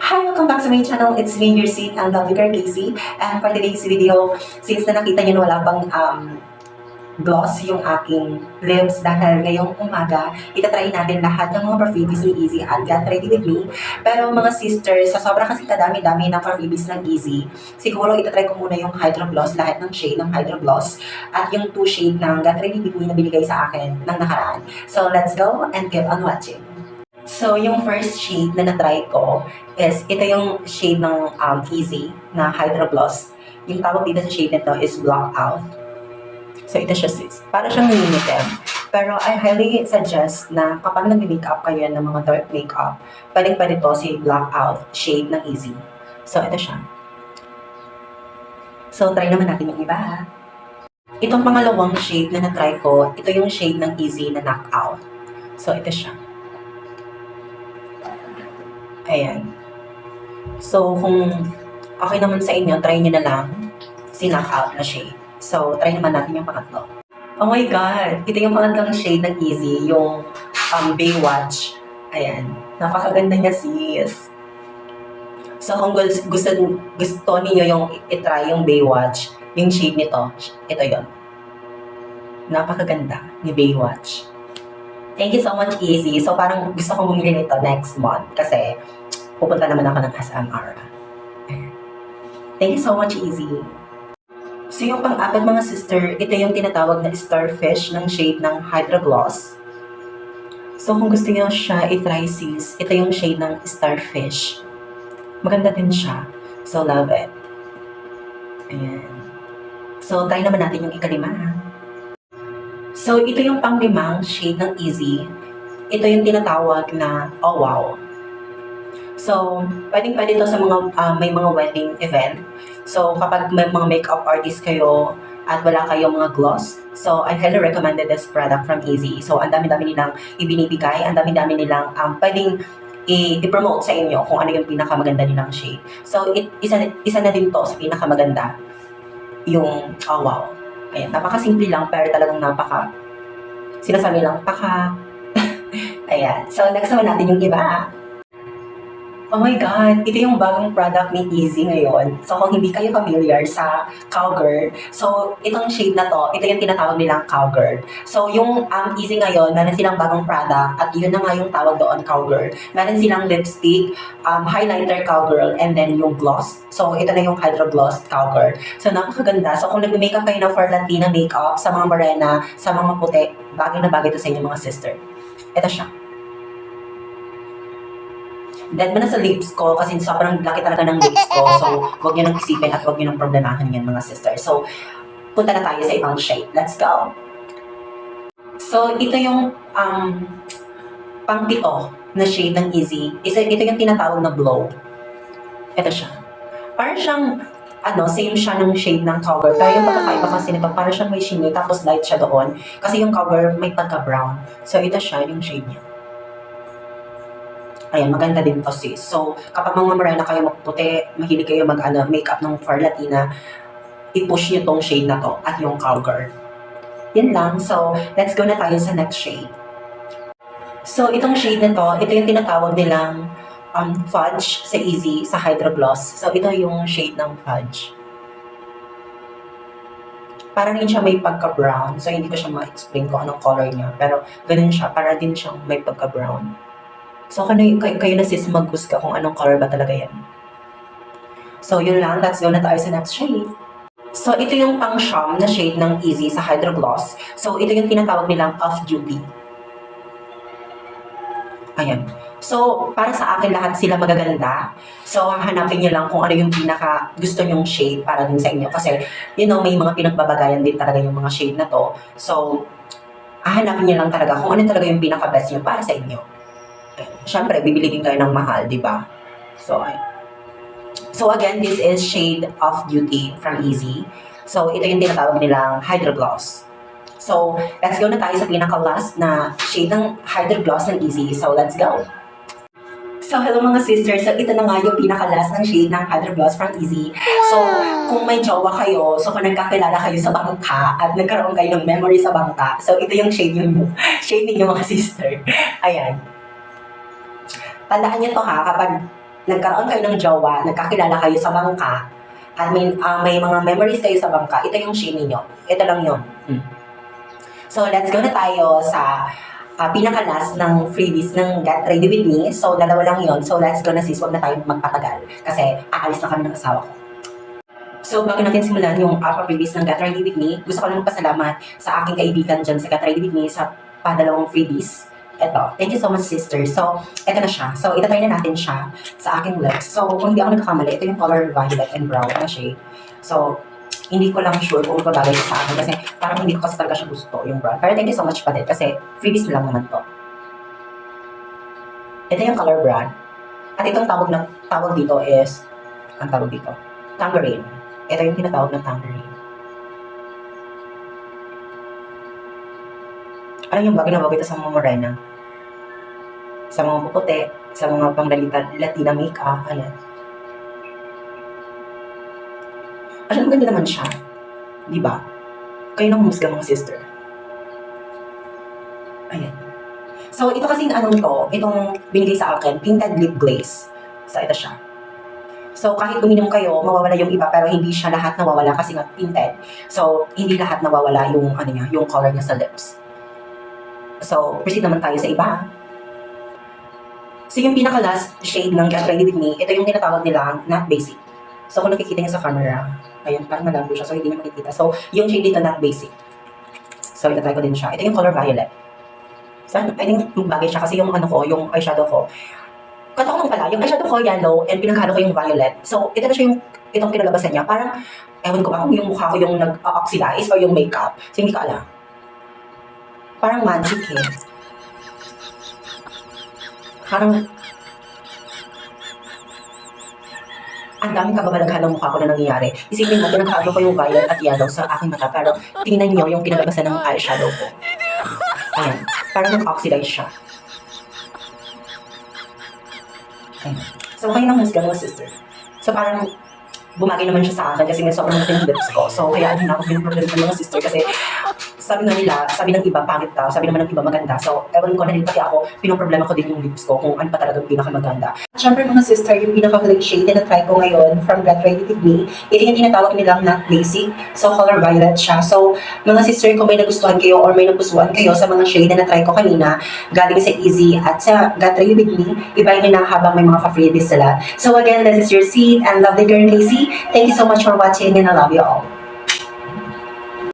Hi! Welcome back to my channel. It's me, your sweet and lovely girl, Casey. And for today's video, since na nakita nyo na wala pang gloss yung aking lips dahil ngayong umaga, itatry natin lahat ng mga perfumes ni Easy and get ready with me. Pero mga sisters, sa sobrang kasi kadami-dami ng perfumes ng Easy, siguro itatry ko muna yung Hydro Gloss, lahat ng shade ng Hydro Gloss, at yung 2 shade ng get ready with me na binigay sa akin ng nakaraan. So let's go and keep on watching. So, yung first shade na na-try ko is, ito yung shade ng Easy na Hydro Gloss. Yung tawag dito sa shade nito is Blackout. So, ito siya sis. Para siyang limited. Pero I highly suggest na kapag nag-makeup kayo ng mga dark makeup, pwede to si Blackout shade ng Easy. So, ito siya. So, try naman natin yung iba ha. Itong pangalawang shade na na-try ko, ito yung shade ng Easy na Knockout. So, ito siya. Ayan. So, kung okay naman sa inyo, try nyo na lang si Knockout na shade. So, try naman natin yung pangatlo. Oh my God! Ito yung pangatlong shade ng Easy, yung Baywatch. Ayan. Napakaganda niya, sis. So, kung gusto niyo yung itry yung Baywatch, yung shade nito, ito yon. Napakaganda ni Baywatch. Thank you so much, Easy. So, parang gusto kong bumili nito next month kasi pupunta naman ako ng SMR. Thank you so much, Easy. So, yung pang-apat mga sister, ito yung tinatawag na Starfish ng shade ng Hydro Gloss. So, kung gusto niyo siya i-try sis, ito yung shade ng Starfish. Maganda din siya. So, love it. Ayan. So, try naman natin yung ikalima. So, ito yung pang-limang shade ng Easy. Ito yung tinatawag na Oh Wow. So, pwede to sa mga may mga wedding event. So, kapag may mga makeup artist kayo at wala kayong mga gloss, so I highly recommended this product from Easy. So, ang dami-dami nilang ibinibigay, ang dami-dami nilang pwedeng i-promote sa inyo kung ano yung pinakamaganda nilang shade. So, isa na din to sa pinakamaganda, yung Oh Wow. Ayan, napakasimple lang, pero talagang sinasabi lang, ayan. So, next naman natin yung iba. Oh my God, ito yung bagong product ni Easy ngayon. So, kung hindi kayo familiar sa Cowgirl, so, itong shade na to, ito yung tinatawag nilang Cowgirl. So, yung Easy ngayon, meron silang bagong product, at yun na nga yung tawag doon, Cowgirl. Meron silang lipstick, highlighter Cowgirl, and then yung gloss. So, ito na yung Hydro Gloss Cowgirl. So, napakaganda. So, kung nag-makeup kayo na for Latina makeup, sa mga morena, sa mga puti, bagay na bagay ito sa inyo mga sister. Ito siya. Dead mo na sa lips ko kasi sobrang laki talaga ng lips ko. So, huwag nyo nang isipin at huwag nyo nang problemahan yan mga sister. So, punta na tayo sa ibang shade. Let's go! So, ito yung pang-pito na shade ng Easy. Ito yung tinatawag na Blow. Ito siya. Parang siyang, same siya ng shade ng Cowgirl. Pero yung pagkakaiba kasi nito, parang siyang may shimmer tapos light siya doon. Kasi yung Cowgirl may pagka-brown. So, ito siya, yung shade niya. Ayan, maganda din to sis. So, kapag mga morena kayo mapuputi, mahilig kayo makeup ng for Latina, i-push nyo tong shade na to at yung Cowgirl. Yan lang. So, let's go na tayo sa next shade. So, itong shade na to, ito yung tinatawag nilang Fudge sa Easy, sa Hydro Gloss. So, ito yung shade ng Fudge. Para rin siya may pagka-brown. So, hindi ko siya ma-explain kung anong color niya. Pero, ganun siya. Para din siyang may pagka-brown. So, kayo na sis mag-husga kung anong color ba talaga yan. So, yun lang. Let's go na tayo sa next shade. So, ito yung pang-sham na shade ng Easy sa Hydro Gloss. So, ito yung tinatawag nilang Off Duty. Ayan. So, para sa akin, lahat sila magaganda. So, hanapin nyo lang kung ano yung pinaka gusto nyong shade para din sa inyo. Kasi, may mga pinagbabagayan din talaga yung mga shade na to. So, hanapin nyo lang talaga kung ano talaga yung pinaka-best nyo para sa inyo. Siyempre, bibili din kayo ng mahal, di ba? So again, this is shade Off Duty from Easy. So, ito yung tinatawag nilang Hydro Gloss. So, let's go na tayo sa pinaka-last na shade ng Hydro Gloss ng Easy. So, let's go! So, hello mga sisters. So, ito na nga yung pinaka-last ng shade ng Hydro Gloss from Easy. So, kung may jowa kayo, so kung nagkakilala kayo sa bangka at nagkaroon kayo ng memory sa bangka, so ito yung shade ninyo mga sister. Ayan. Tandaan niyo to ha, kapag nagkaroon kayo ng jowa, nagkakilala kayo sa bangka, at may mga memories kayo sa bangka, ito yung shade ninyo. Ito lang yun. So, let's go na tayo sa pinaka-last ng freebies ng Get Ready With Me. So, dalawa lang yun. So, let's go na sis. Huwag na tayo magpatagal. Kasi, aalis na kami ng asawa ko. So, bago natin simulan yung freebies ng Get Ready With Me, gusto ko lang magpasalamat sa aking kaibigan dyan sa Get Ready With Me sa padalawang freebies. Ito. Thank you so much, sister. So, ito na siya. So, itatry na natin siya sa aking lips. So, kung hindi ako nagkakamali, ito yung color violet and brown na shade. So, hindi ko lang sure kung babagay siya sa akin kasi parang hindi ko kasi talaga siya gusto yung brown. Pero thank you so much pa din kasi freebies na lang naman to. Ito yung color brown. At itong tawag dito is, ang tawag dito, tangerine. Ito yung tinatawag ng tangerine. Ano yung bagay na bagay ito sa mga morena? Sa mga puputi, sa mga pang-Latina makeup, ayan. Alam mo, ganda naman siya. Di ba? Kayo nang humusga mga sister. Ayan. So, ito kasi itong binigay sa akin, tinted lip glaze. So, ito siya. So, kahit uminom kayo, mawawala yung iba, pero hindi siya lahat nawawala kasi nga tinted. So, hindi lahat nawawala yung, yung color niya sa lips. So, proceed naman tayo sa iba. So, yung pinaka-last shade ng Get Ready With Me, ito yung tinatawag nila not basic. So, kung nakikita niyo sa camera, ayan, parang malabo siya, so hindi niyo makikita. So, yung shade dito not basic. So, itatry ko din siya. Ito yung color violet. So, I think bagay siya kasi yung yung eyeshadow ko. Kato ko lang pala, yung eyeshadow ko yellow and pinaghalo ko yung violet. So, ito na siya itong kinalabasan niya. Parang, ewan ko ba kung yung mukha ko yung nag-oxidize or yung makeup. So, hindi ko alam. Parang magic eh. Parang, ang daming kababalaghan ng mukha ko na nangyayari. Isipin mo, pinaghalo ko yung violet at yellow sa aking mata, pero tingnan niyo yung kinalabasan ng eyeshadow ko. Ayan, parang nag-oxidize siya. Ayan. So, kayo nang husga mga sister. So, parang bumagay naman siya sa akin kasi may sobrang natin yung lips ko. So, kaya hindi na ako pinaproblema ng mga sister kasi sabi ng iba, pangit daw. Sabi naman ng iba, maganda. So, ewan ko na din pati ako, pinoproblema ko din yung lips ko kung ano pa talagang pinakamaganda. At syempre mga sister, yung pinaka-color shade na try ko ngayon from Get Ready With Me, ito yung tinatawag nilang not basic. So, color violet siya. So, mga sister, kung may nagustuhan kayo or may napusuan kayo sa mga shade na try ko kanina, galing sa Easy at sa Get Ready With Me, ibahin nyo na habang may mga freebies sila. So, again, this is your seat and lovely girl, Casey. Thank you so much for watching and I love you all.